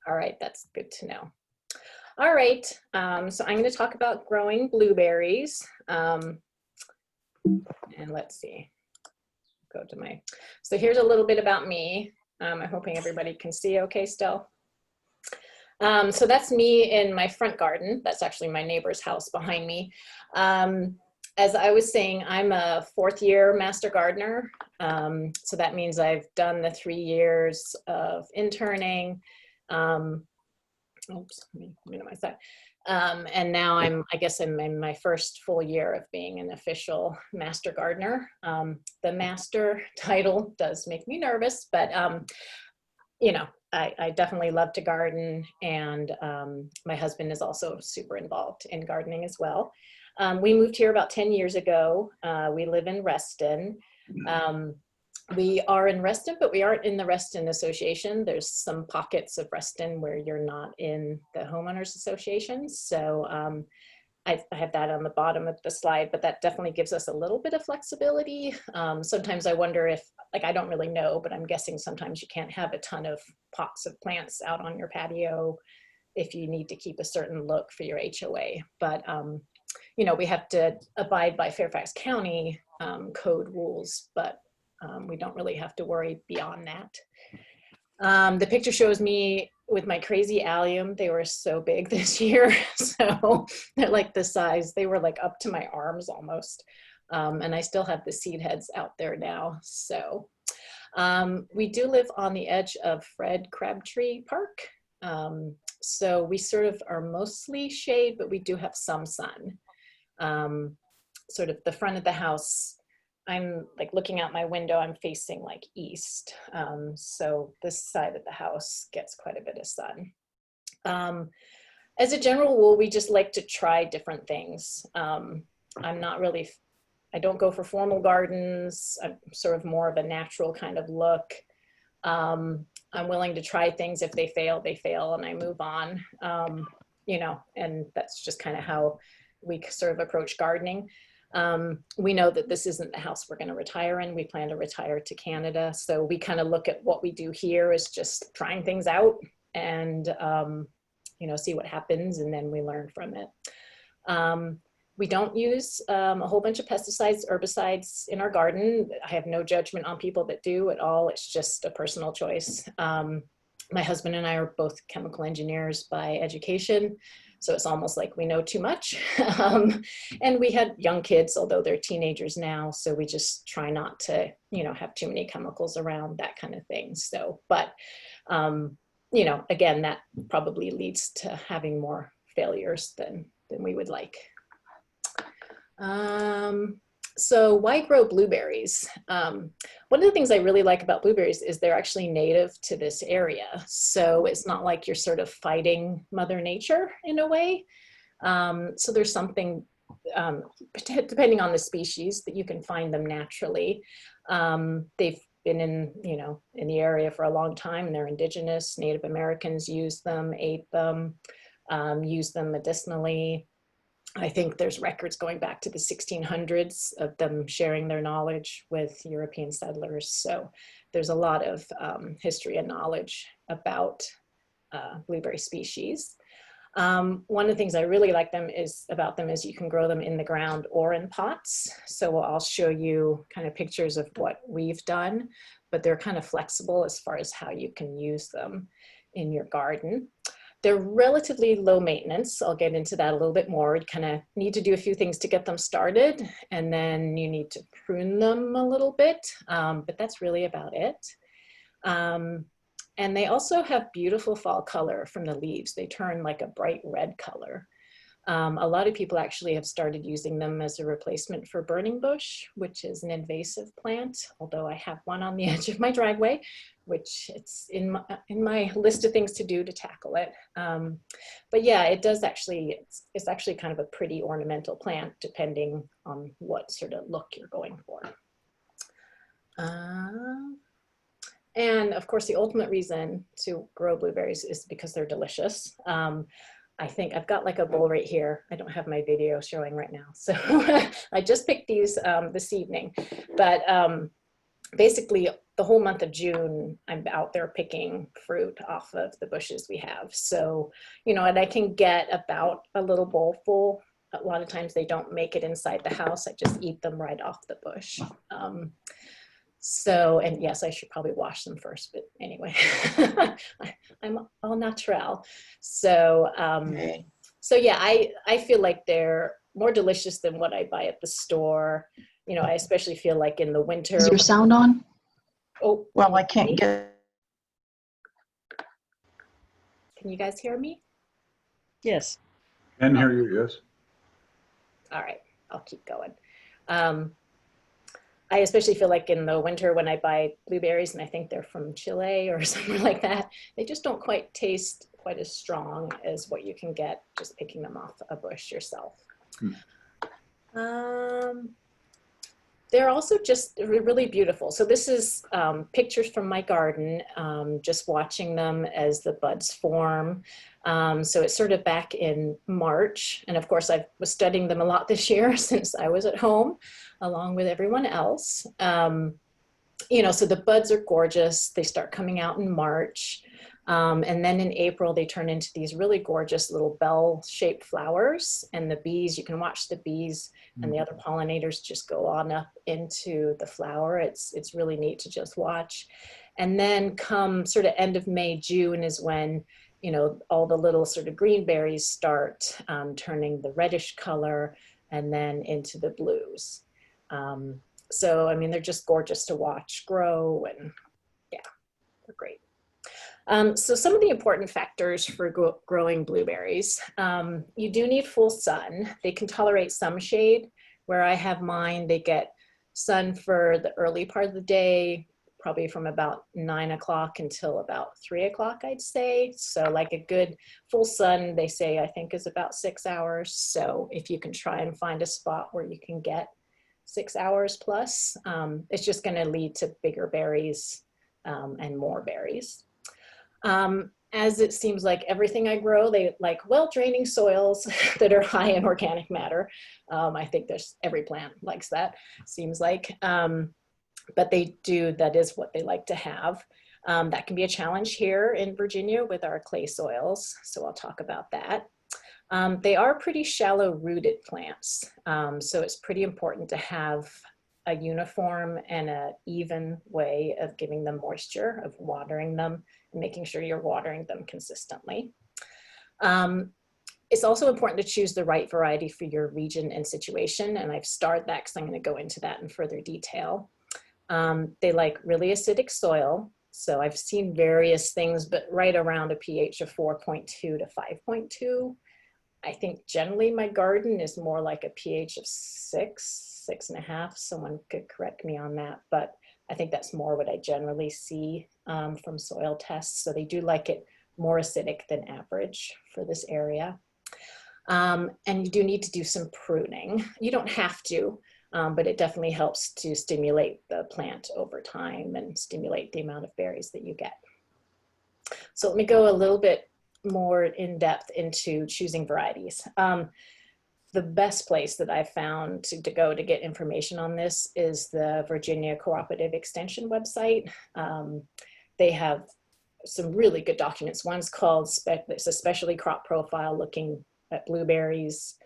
All right, that's good to know. All right, so I'm going to talk about growing blueberries. And let's see, go to my, so here's a little bit about me. I'm hoping everybody can see okay still. So that's me in my front garden. That's actually my neighbor's house behind me. As I was saying, I'm a 4th year master gardener. So that means I've done the 3 years of interning. Oops, let me minimize that. And now I guess I'm in my first full year of being an official master gardener. The master title does make me nervous, but you know, I definitely love to garden, and my husband is also super involved in gardening as well. We moved here about 10 years ago. We live in Reston. We are in Reston, but we aren't in the Reston Association. There's some pockets of Reston where you're not in the homeowners association. So I have that on the bottom of the slide, but that definitely gives us a little bit of flexibility. Sometimes I wonder if, like, I don't really know, but I'm guessing sometimes you can't have a ton of pots of plants out on your patio if you need to keep a certain look for your HOA. But, you know, we have to abide by Fairfax County code rules, but we don't really have to worry beyond that. The picture shows me with my crazy allium. They were so big this year. So they're like the size, they were like up to my arms almost. And I still have the seed heads out there now. So we do live on the edge of Fred Crabtree Park. So we sort of are mostly shade, but we do have some sun. Sort of the front of the house, I'm like looking out my window, I'm facing like east. So this side of the house gets quite a bit of sun. As a general rule, we just like to try different things. I'm not really, I don't go for formal gardens. I'm sort of more of a natural kind of look. I'm willing to try things. If they fail, and I move on. You know, and that's just kind of how we sort of approach gardening. We know that this isn't the house we're going to retire in. We plan to retire to Canada. So we kind of look at what we do here as just trying things out and, you know, see what happens, and then we learn from it. We don't use a whole bunch of pesticides, herbicides in our garden. I have no judgment on people that do at all. It's just a personal choice. My husband and I are both chemical engineers by education. So it's almost like we know too much. And we had young kids, although they're teenagers now. So we just try not to, you know, have too many chemicals around, that kind of thing. So, but, you know, again, that probably leads to having more failures than we would like. So why grow blueberries? One of the things I really like about blueberries is they're actually native to this area. So it's not like you're sort of fighting Mother Nature in a way. So there's something, depending on the species, that you can find them naturally. They've been in, you know, in the area for a long time, and they're indigenous. Native Americans use them, ate them, use them medicinally. I think there's records going back to the 1600s of them sharing their knowledge with European settlers. So there's a lot of history and knowledge about blueberry species. One of the things I really like about them is you can grow them in the ground or in pots. So I'll show you kind of pictures of what we've done, but they're kind of flexible as far as how you can use them in your garden. They're relatively low maintenance. I'll get into that a little bit more. You kind of need to do a few things to get them started, and then you need to prune them a little bit, but that's really about it. And they also have beautiful fall color from the leaves. They turn like a bright red color. A lot of people actually have started using them as a replacement for burning bush, which is an invasive plant, although I have one on the edge of my driveway, which it's in my list of things to do to tackle it. But yeah, it does actually, it's actually kind of a pretty ornamental plant depending on what sort of look you're going for. And of course, the ultimate reason to grow blueberries is because they're delicious. I think I've got like a bowl right here. I don't have my video showing right now. So I just picked these this evening. But basically, the whole month of June, I'm out there picking fruit off of the bushes we have. So, you know, and I can get about a little bowl full. A lot of times they don't make it inside the house. I just eat them right off the bush. So, and yes, I should probably wash them first, but anyway, I'm all natural. So, so yeah, I feel like they're more delicious than what I buy at the store. You know, I especially feel like in the winter. Is your sound on? Oh, well, I can't get. Can you guys hear me? Yes. Can hear you, yes. All right, I'll keep going. I especially feel like in the winter when I buy blueberries, and I think they're from Chile or somewhere like that, they just don't quite taste quite as strong as what you can get just picking them off a bush yourself. They're also just really beautiful. So this is pictures from my garden, just watching them as the buds form. So it's sort of back in March. And of course, I was studying them a lot this year since I was at home, along with everyone else. You know, so the buds are gorgeous. They start coming out in March. And then in April, they turn into these really gorgeous little bell-shaped flowers. And the bees, you can watch the bees and the other pollinators just go on up into the flower. It's really neat to just watch. And then come sort of end of May, June is when, you know, all the little sort of green berries start turning the reddish color and then into the blues. So, I mean, they're just gorgeous to watch grow, and yeah, they're great. So some of the important factors for growing blueberries, you do need full sun. They can tolerate some shade. Where I have mine, they get sun for the early part of the day, probably from about 9 o'clock until about 3 o'clock, I'd say. So like a good full sun, they say, I think is about 6 hours. So if you can try and find a spot where you can get 6 hours plus, it's just gonna lead to bigger berries and more berries. As it seems like everything I grow, they like well-draining soils that are high in organic matter. I think there's every plant likes that, seems like. But they do, that is what they like to have. That can be a challenge here in Virginia with our clay soils, so I'll talk about that. They are pretty shallow rooted plants, so it's pretty important to have a uniform and an even way of giving them moisture, of watering them, and making sure you're watering them consistently. It's also important to choose the right variety for your region and situation, and I've starred that because I'm going to go into that in further detail. They like really acidic soil, so I've seen various things, but right around a pH of 4.2 to 5.2. I think generally my garden is more like a pH of 6.5. Someone could correct me on that, but I think that's more what I generally see from soil tests. So they do like it more acidic than average for this area. And you do need to do some pruning. You don't have to, but it definitely helps to stimulate the plant over time and stimulate the amount of berries that you get. So let me go a little bit more in depth into choosing varieties. The best place that I've found to go to get information on this is the Virginia Cooperative Extension website. They have some really good documents. One's called, it's a specialty crop profile looking at blueberries.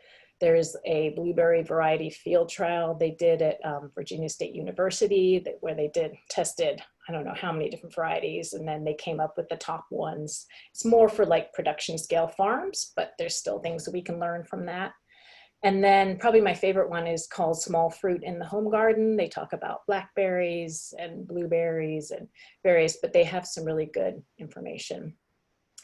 There's a blueberry variety field trial they did at Virginia State University where they tested, I don't know how many different varieties, and then they came up with the top ones. It's more for like production scale farms, but there's still things that we can learn from that. And then probably my favorite one is called Small Fruit in the Home Garden. They talk about blackberries and blueberries and various, but they have some really good information.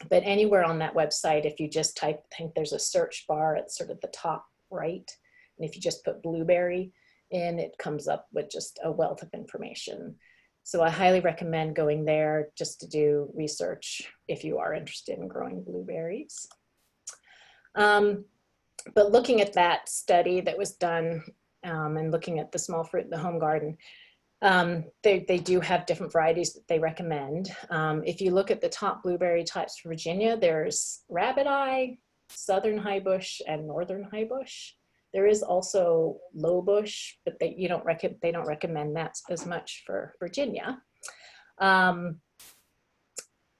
But anywhere on that website, if you just type, I think there's a search bar at sort of the top right. And if you just put blueberry in, it comes up with just a wealth of information. So I highly recommend going there just to do research if you are interested in growing blueberries. But looking at that study that was done and looking at the Small Fruit in the Home Garden, they do have different varieties that they recommend. If you look at the top blueberry types for Virginia, there's Rabbit Eye, Southern High Bush, and Northern High Bush. There is also Low Bush, but they don't recommend that as much for Virginia.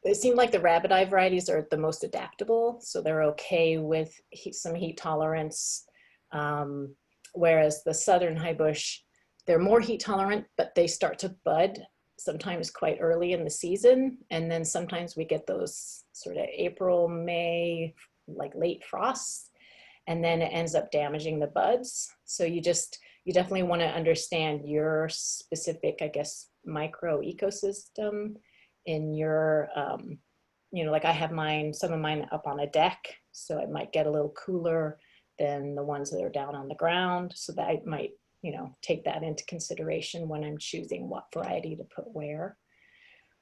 It seemed like the rabbit eye varieties are the most adaptable, so they're okay with some heat tolerance, whereas the southern high bush, they're more heat tolerant, but they start to bud sometimes quite early in the season, and then sometimes we get those sort of April, May, like late frosts, and then it ends up damaging the buds. So you definitely want to understand your specific, I guess, micro ecosystem in your, like I have some of mine up on a deck, so it might get a little cooler than the ones that are down on the ground. So that I might, take that into consideration when I'm choosing what variety to put where.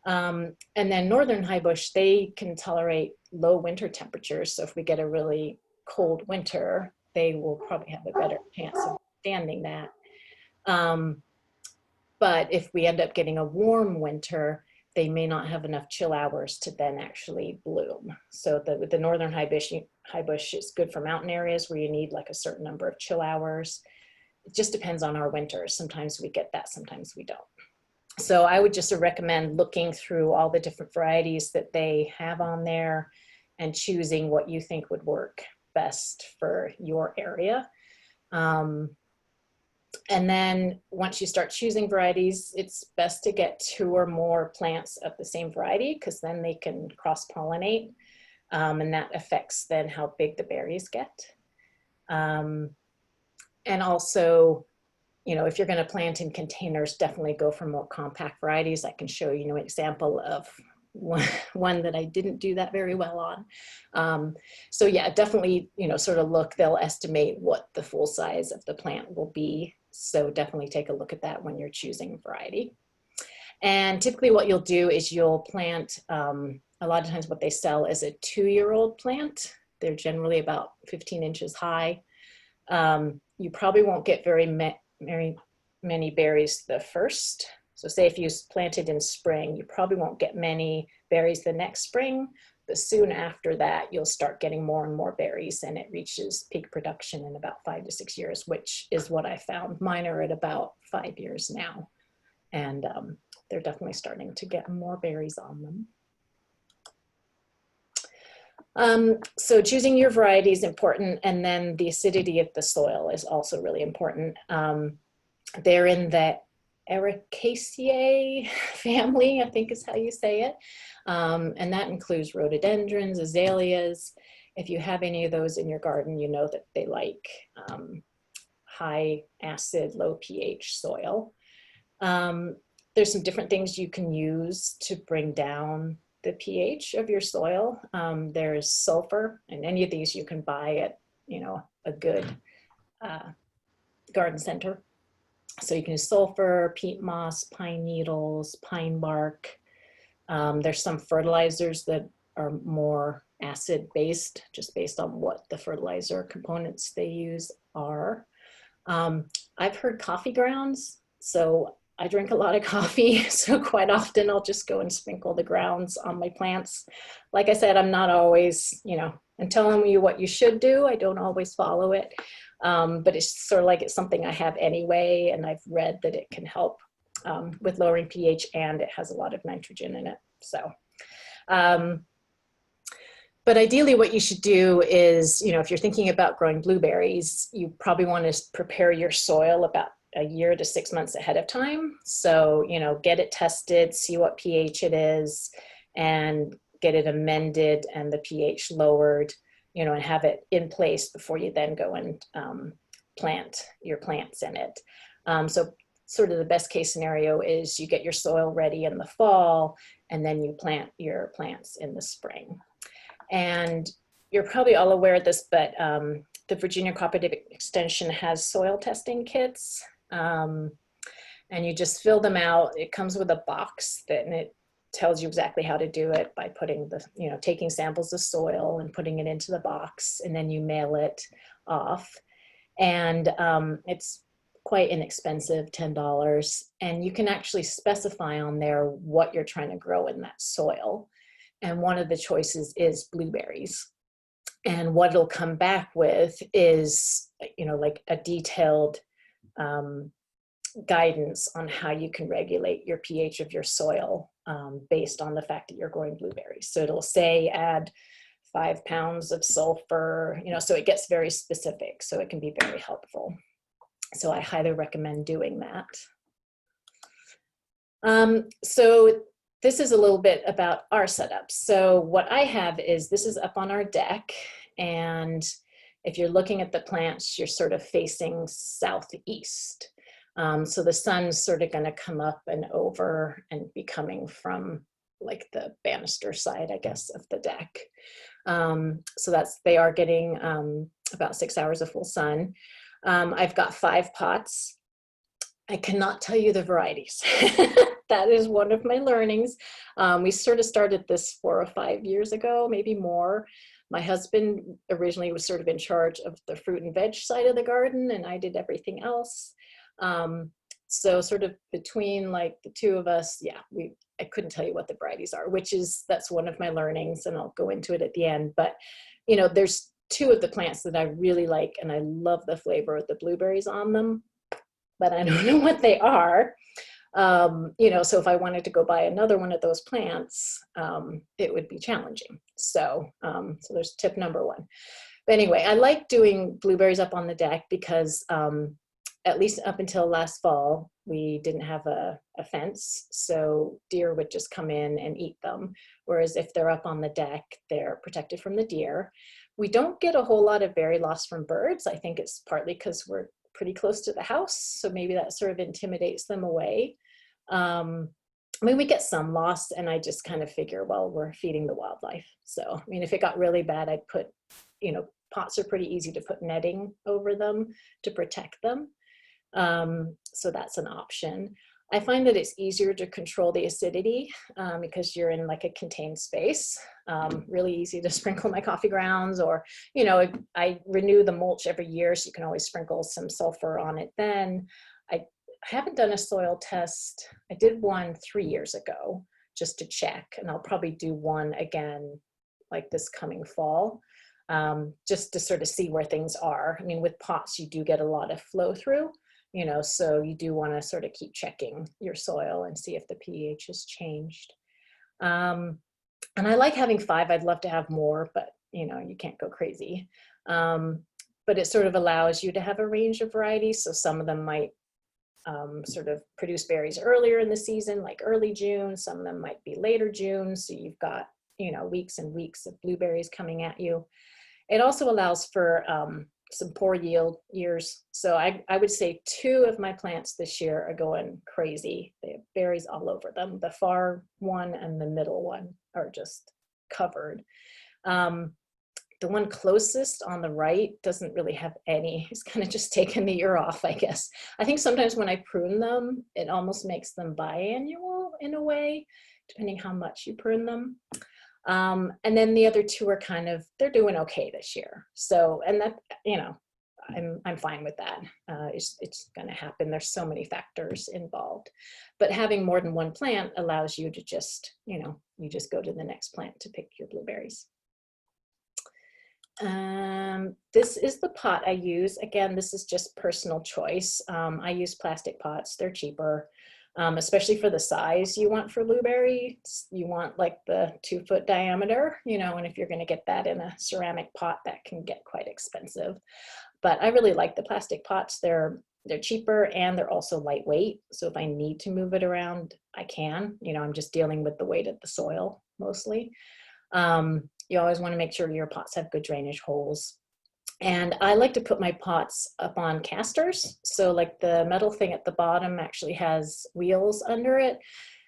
And then northern high bush, they can tolerate low winter temperatures. So if we get a really cold winter, they will probably have a better chance of standing that. But if we end up getting a warm winter, they may not have enough chill hours to then actually bloom. So with the northern high bush is good for mountain areas where you need like a certain number of chill hours. It just depends on our winters. Sometimes we get that, sometimes we don't. So I would just recommend looking through all the different varieties that they have on there and choosing what you think would work best for your area. And then once you start choosing varieties, it's best to get 2 or more plants of the same variety, because then they can cross-pollinate, and that affects then how big the berries get. And also, if you're going to plant in containers, definitely go for more compact varieties. I can show you an example of one that I didn't do that very well on. So yeah, definitely, sort of look, they'll estimate what the full size of the plant will be. So definitely take a look at that when you're choosing a variety. And typically what you'll do is you'll plant, a lot of times what they sell is a 2-year-old plant. They're generally about 15 inches high. You probably won't get very many berries the first. So say if you planted in spring, you probably won't get many berries the next spring, but soon after that, you'll start getting more and more berries, and it reaches peak production in about 5 to 6 years, which is what I found. Mine are at about 5 years now, and they're definitely starting to get more berries on them. So choosing your variety is important, and then the acidity of the soil is also really important. They're in the Ericaceae family, I think is how you say it. And that includes rhododendrons, azaleas. If you have any of those in your garden, you know that they like high acid, low pH soil. There's some different things you can use to bring down the pH of your soil. There's sulfur, and any of these you can buy at a good garden center. So you can use sulfur, peat moss, pine needles, pine bark. There's some fertilizers that are more acid based, just based on what the fertilizer components they use are. I've heard coffee grounds, so I drink a lot of coffee, so quite often I'll just go and sprinkle the grounds on my plants. Like I said, I'm not always, I'm telling you what you should do. I don't always follow it. But it's sort of like it's something I have anyway, and I've read that it can help with lowering pH, and it has a lot of nitrogen in it. So, but ideally what you should do is, if you're thinking about growing blueberries, you probably want to prepare your soil about a year to 6 months ahead of time. So, get it tested, see what pH it is, and get it amended and the pH lowered, and have it in place before you then go and plant your plants in it. So sort of the best case scenario is you get your soil ready in the fall, and then you plant your plants in the spring. And you're probably all aware of this, but the Virginia Cooperative Extension has soil testing kits, and you just fill them out. It comes with a box and it tells you exactly how to do it by putting taking samples of soil and putting it into the box, and then you mail it off. And it's quite inexpensive, $10, and you can actually specify on there what you're trying to grow in that soil. And one of the choices is blueberries. And what it'll come back with is, like a detailed guidance on how you can regulate your pH of your soil based on the fact that you're growing blueberries. So it'll say add 5 pounds of sulfur, you know, so it gets very specific, so it can be very helpful. So I highly recommend doing that. So this is a little bit about our setup. So what I have is, this is up on our deck, and if you're looking at the plants, you're sort of facing southeast. So the sun's sort of going to come up and over and be coming from like the banister side, I guess, of the deck. So they are getting about 6 hours of full sun. I've got 5 pots. I cannot tell you the varieties. That is one of my learnings. We sort of started this 4 or 5 years ago, maybe more. My husband originally was sort of in charge of the fruit and veg side of the garden, and I did everything else. So sort of between like the two of us, yeah, I couldn't tell you what the varieties are, that's one of my learnings, and I'll go into it at the end. But, you know, there's 2 of the plants that I really like, and I love the flavor of the blueberries on them, but I don't know what they are. You know, so if I wanted to go buy another one of those plants, it would be challenging. So, so there's tip number 1. But anyway, I like doing blueberries up on the deck because at least up until last fall, we didn't have a fence, so deer would just come in and eat them. Whereas if they're up on the deck, they're protected from the deer. We don't get a whole lot of berry loss from birds. I think it's partly because we're pretty close to the house, so maybe that sort of intimidates them away. I mean, we get some loss, and I just kind of figure, well, we're feeding the wildlife. So, I mean, if it got really bad, I'd put, you know, pots are pretty easy to put netting over them to protect them. So that's an option. I find that it's easier to control the acidity because you're in like a contained space. Really easy to sprinkle my coffee grounds, or, you know, I renew the mulch every year, so you can always sprinkle some sulfur on it then. I haven't done a soil test. I did one 3 years ago just to check, and I'll probably do one again like this coming fall, just to sort of see where things are. I mean, with pots, you do get a lot of flow through, you know, so you do want to sort of keep checking your soil and see if the pH has changed. And I like having 5. I'd love to have more, but, you know, you can't go crazy. But it sort of allows you to have a range of varieties. So some of them might sort of produce berries earlier in the season, like early June. Some of them might be later June. So you've got, you know, weeks and weeks of blueberries coming at you. It also allows for some poor yield years. So I would say 2 of my plants this year are going crazy. They have berries all over them. The far one and the middle one are just covered. The one closest on the right doesn't really have any. It's kind of just taken the year off, I guess. I think sometimes when I prune them, it almost makes them biannual in a way, depending how much you prune them. And then the other 2 are kind of, they're doing okay this year. So, and that, you know, I'm fine with that. It's going to happen. There's so many factors involved, but having more than one plant allows you to just, you know, you just go to the next plant to pick your blueberries. This is the pot I use. Again, this is just personal choice. I use plastic pots. They're cheaper. Especially for the size you want for blueberries. You want like the 2-foot diameter, you know, and if you're going to get that in a ceramic pot, that can get quite expensive. But I really like the plastic pots. They're cheaper, and they're also lightweight. So if I need to move it around, I can. You know, I'm just dealing with the weight of the soil mostly. You always want to make sure your pots have good drainage holes. And I like to put my pots up on casters. So like the metal thing at the bottom actually has wheels under it.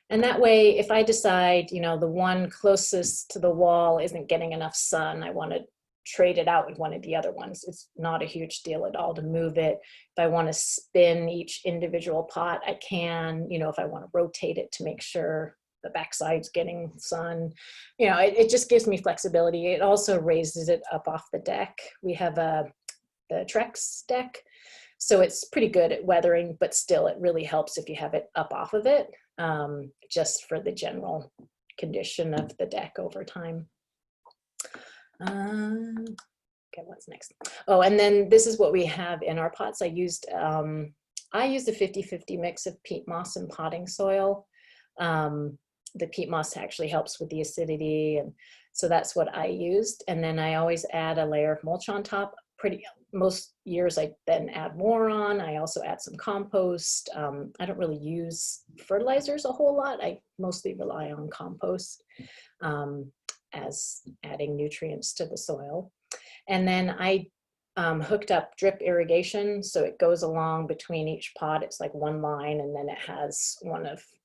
And that way, if I decide, you know, the one closest to the wall isn't getting enough sun, I want to trade it out with one of the other ones. It's not a huge deal at all to move it. If I want to spin each individual pot, I can. You know, if I want to rotate it to make sure the backside's getting sun, you know, it just gives me flexibility. It also raises it up off the deck. We have the Trex deck, so it's pretty good at weathering, but still it really helps if you have it up off of it, just for the general condition of the deck over time. Okay, what's next? Oh, and then this is what we have in our pots. I used a 50-50 mix of peat moss and potting soil. the peat moss actually helps with the acidity, and so that's what I used. And then I always add a layer of mulch on top. Most years I then add more on. I also add some compost. I don't really use fertilizers a whole lot. I mostly rely on compost as adding nutrients to the soil. And then I hooked up drip irrigation, so it goes along between each pot. It's like one line, and then it has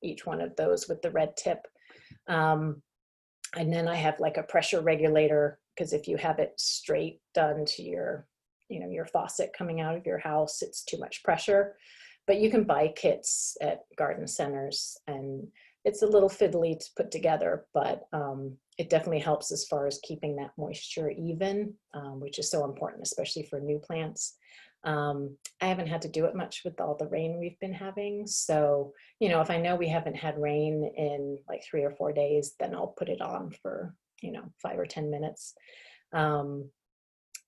each one of those with the red tip. And then I have like a pressure regulator, because if you have it straight done to your, your faucet coming out of your house, it's too much pressure. But you can buy kits at garden centers, and it's a little fiddly to put together, but it definitely helps as far as keeping that moisture even, which is so important, especially for new plants. I haven't had to do it much with all the rain we've been having. So, if I know we haven't had rain in like 3 or 4 days, then I'll put it on for, 5 or 10 minutes.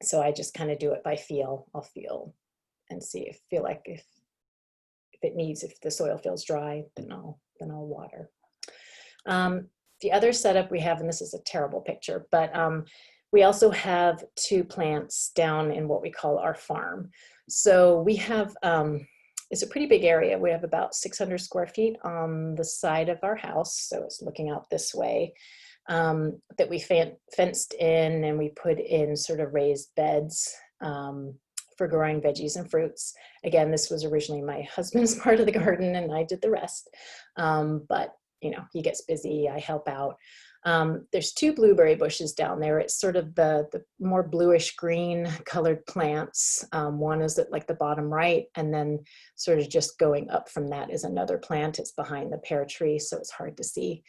So I just kind of do it by feel. I'll feel and see if the soil feels dry, then I'll water. The other setup we have, and this is a terrible picture, but we also have 2 plants down in what we call our farm. So we have, it's a pretty big area. We have about 600 square feet on the side of our house. So it's looking out this way, that we fenced in, and we put in sort of raised beds for growing veggies and fruits. Again, this was originally my husband's part of the garden, and I did the rest. But he gets busy, I help out. There's 2 blueberry bushes down there. It's sort of the more bluish green colored plants. One is at like the bottom right, and then sort of just going up from that is another plant. It's behind the pear tree, so it's hard to see.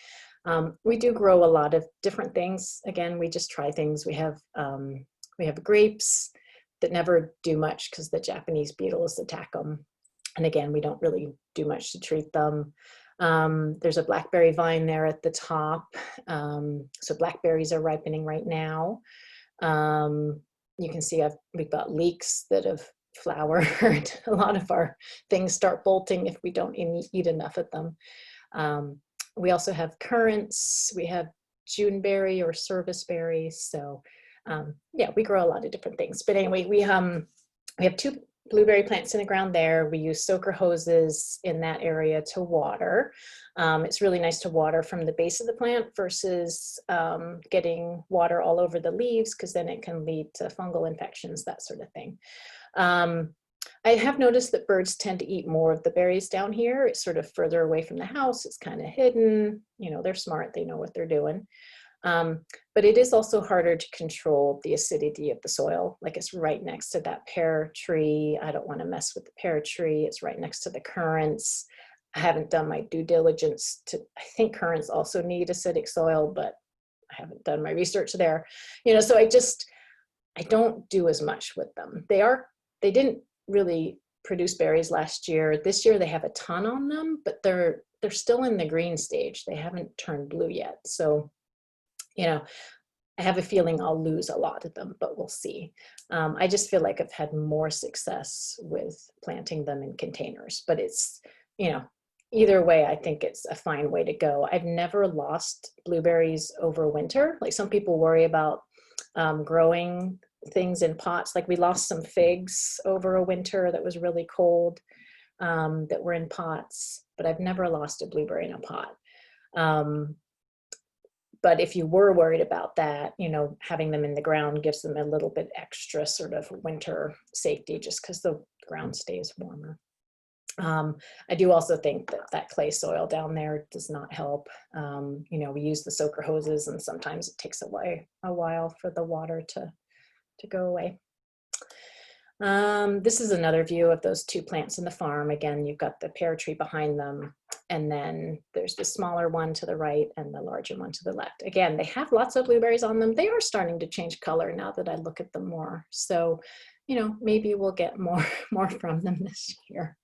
We do grow a lot of different things. Again, we just try things. We have grapes that never do much because the Japanese beetles attack them. And again, we don't really do much to treat them. There's a blackberry vine there at the top. So blackberries are ripening right now. You can see we've got leeks that have flowered. A lot of our things start bolting if we don't eat enough of them. We also have currants. We have Juneberry or serviceberry. So yeah, we grow a lot of different things. But anyway, we have 2 blueberry plants in the ground there. We use soaker hoses in that area to water. It's really nice to water from the base of the plant versus getting water all over the leaves, because then it can lead to fungal infections, that sort of thing. I have noticed that birds tend to eat more of the berries down here. It's sort of further away from the house. It's kind of hidden. They're smart. They know what they're doing. But it is also harder to control the acidity of the soil. Like, it's right next to that pear tree. I don't want to mess with the pear tree. It's right next to the currants. I haven't done my due diligence I think currants also need acidic soil, but I haven't done my research there. So I don't do as much with them. They didn't really produce berries last year. This year they have a ton on them, but they're still in the green stage. They haven't turned blue yet. So I have a feeling I'll lose a lot of them, but we'll see. I just feel like I've had more success with planting them in containers, but it's, either way, I think it's a fine way to go. I've never lost blueberries over winter. Like, some people worry about growing things in pots. Like, we lost some figs over a winter that was really cold, that were in pots, but I've never lost a blueberry in a pot. But if you were worried about that, having them in the ground gives them a little bit extra sort of winter safety, just because the ground stays warmer. I do also think that clay soil down there does not help. We use the soaker hoses, and sometimes it takes a while for the water to go away. This is another view of those 2 plants in the farm. Again, you've got the pear tree behind them, and then there's the smaller one to the right and the larger one to the left. Again, they have lots of blueberries on them. They are starting to change color now that I look at them more. So, maybe we'll get more from them this year.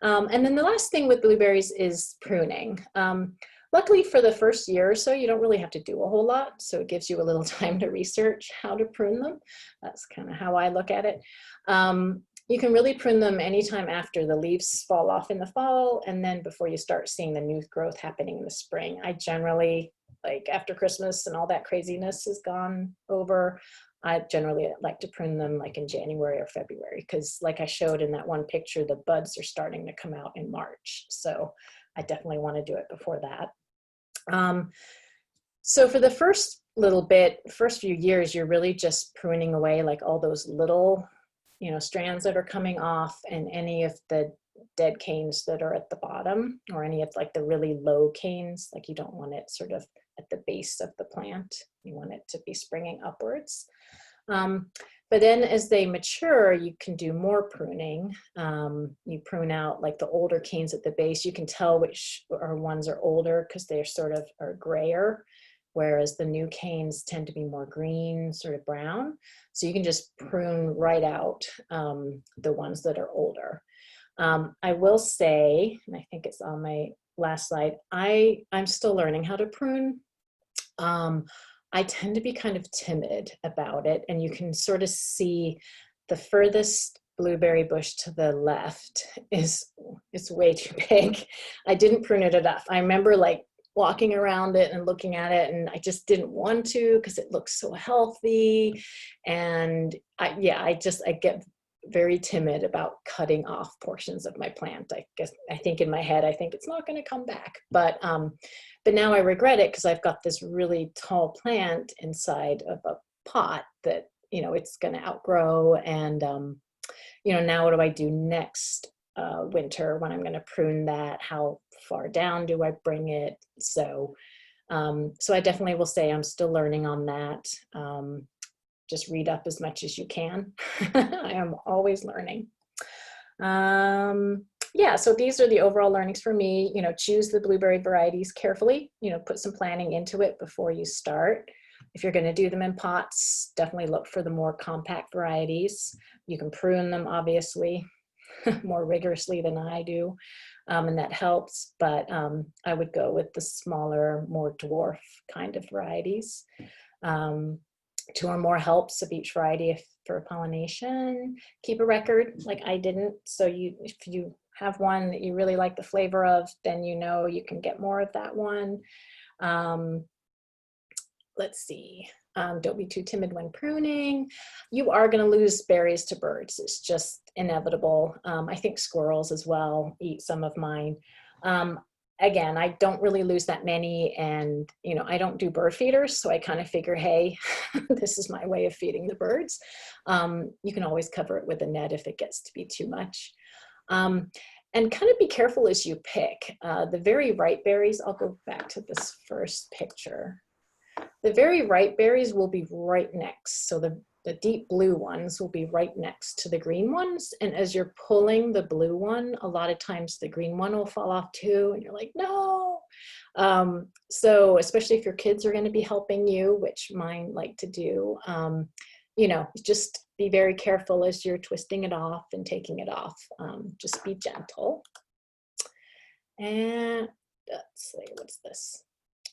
And then the last thing with blueberries is pruning. Luckily, for the first year or so, you don't really have to do a whole lot. So it gives you a little time to research how to prune them. That's kind of how I look at it. You can really prune them anytime after the leaves fall off in the fall, and then before you start seeing the new growth happening in the spring. I generally, like after Christmas and all that craziness is gone over, I generally like to prune them like in January or February, because like I showed in that one picture, the buds are starting to come out in March. So I definitely want to do it before that. So for the first few years, you're really just pruning away like all those little, strands that are coming off, and any of the dead canes that are at the bottom, or any of like the really low canes. Like you don't want it sort of at the base of the plant. You want it to be springing upwards. But then as they mature, you can do more pruning. You prune out like the older canes at the base. You can tell which ones are older because they're sort of are grayer, whereas the new canes tend to be more green, sort of brown. So you can just prune right out the ones that are older. I will say, and I think it's on my last slide, I'm still learning how to prune. I tend to be kind of timid about it, and you can sort of see the furthest blueberry bush to the left is way too big. I didn't prune it enough. I remember like walking around it and looking at it, and I just didn't want to because it looks so healthy. And I get very timid about cutting off portions of my plant. I think in my head, I think it's not going to come back, but now I regret it because I've got this really tall plant inside of a pot that, it's going to outgrow. And, now what do I do next winter when I'm going to prune that? How far down do I bring it? So I definitely will say I'm still learning on that. Just read up as much as you can. I am always learning. Yeah, so these are the overall learnings for me. Choose the blueberry varieties carefully, put some planning into it before you start. If you're going to do them in pots, definitely look for the more compact varieties. You can prune them, obviously, more rigorously than I do, and that helps. But I would go with the smaller, more dwarf kind of varieties. 2 or more helps of each variety for pollination. Keep a record, like I didn't. So if you have one that you really like the flavor of, then you can get more of that one. Let's see. Don't be too timid when pruning. You are going to lose berries to birds. It's just inevitable. I think squirrels as well eat some of mine. Again, I don't really lose that many, and I don't do bird feeders, so I kind of figure, hey, this is my way of feeding the birds. You can always cover it with a net if it gets to be too much. And kind of be careful as you pick. The very ripe berries, I'll go back to this first picture. The very ripe berries will be right next. So the deep blue ones will be right next to the green ones. And as you're pulling the blue one, a lot of times the green one will fall off too. And you're like, no. So especially if your kids are going to be helping you, which mine like to do, just be very careful as you're twisting it off and taking it off. Just be gentle. And let's see, what's this?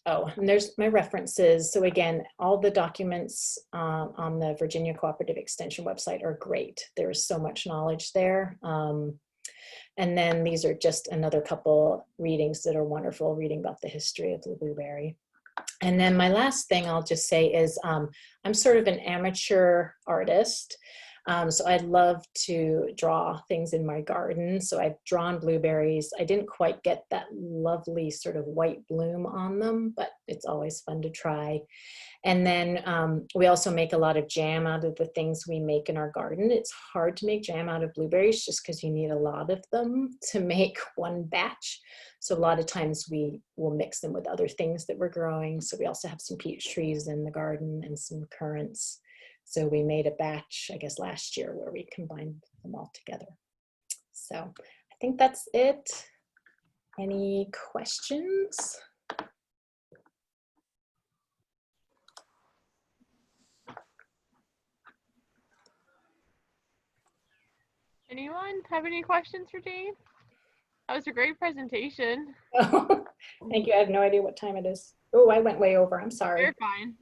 Oh, and there's my references. So again, all the documents on the Virginia Cooperative Extension website are great. There's so much knowledge there. And then these are just another couple readings that are wonderful, reading about the history of the blueberry. And then my last thing I'll just say is I'm sort of an amateur artist. So I'd love to draw things in my garden. So I've drawn blueberries. I didn't quite get that lovely sort of white bloom on them, but it's always fun to try. And then we also make a lot of jam out of the things we make in our garden. It's hard to make jam out of blueberries just because you need a lot of them to make one batch. So a lot of times we will mix them with other things that we're growing. So we also have some peach trees in the garden and some currants. So we made a batch, I guess, last year where we combined them all together. So I think that's it. Any questions? Anyone have any questions for Jane? That was a great presentation. Oh, thank you. I have no idea what time it is. Oh, I went way over. I'm sorry. You're fine.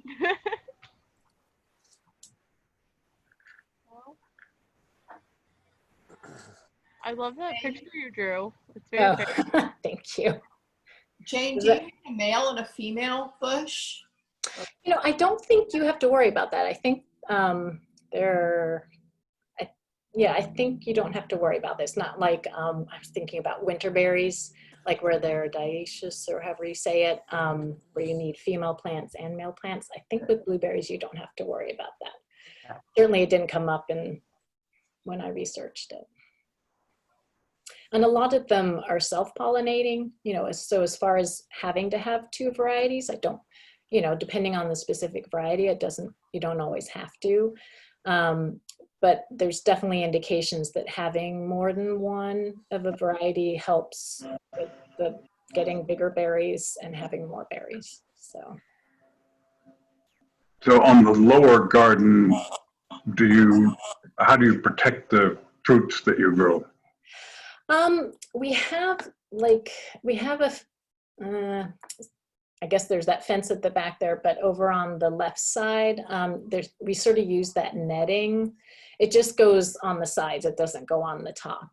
I love that picture you drew. It's very pretty. Oh, thank you. Jane, Is do you that- need a male and a female bush? You know, I don't think you have to worry about that. I think yeah, I think you don't have to worry about this. Not like I was thinking about winter berries, like where they're dioecious or however you say it, where you need female plants and male plants. I think with blueberries, you don't have to worry about that. Certainly it didn't come up when I researched it. And a lot of them are self-pollinating, you know, so as far as having to have two varieties, I don't, you know, depending on the specific variety, you don't always have to. But there's definitely indications that having more than one of a variety helps with the getting bigger berries and having more berries. So on the lower garden, how do you protect the fruits that you grow? we have I guess there's that fence at the back there, but over on the left side, we sort of use that netting. It just goes on the sides. It doesn't go on the top.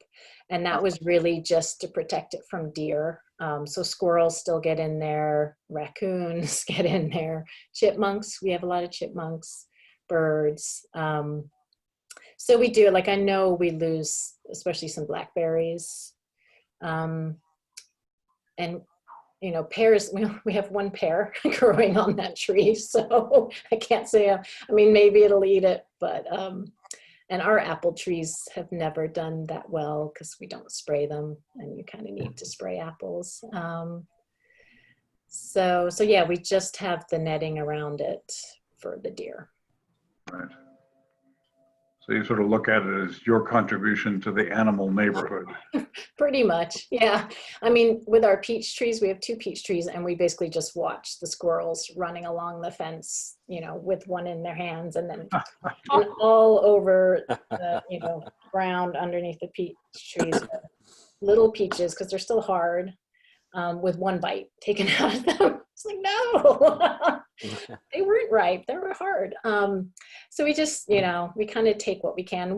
And that was really just to protect it from deer. So squirrels still get in there, raccoons get in there, chipmunks. We have a lot of chipmunks, birds. So we do, like, I know we lose, especially some blackberries. And you know, pears, we have one pear growing on that tree, so I can't say, I mean, maybe it'll eat it, but, and our apple trees have never done that well because we don't spray them, and you kind of need to spray apples. So yeah, we just have the netting around it for the deer. Right. So you sort of look at it as your contribution to the animal neighborhood. Pretty much, yeah. I mean, with our peach trees, we have 2 peach trees, and we basically just watch the squirrels running along the fence, you know, with one in their hands, and then and all over the, you know, ground underneath the peach trees, little peaches, because they're still hard, with one bite taken out of them. It's like, no, they weren't ripe, they were hard. So we just, you know, we kind of take what we can.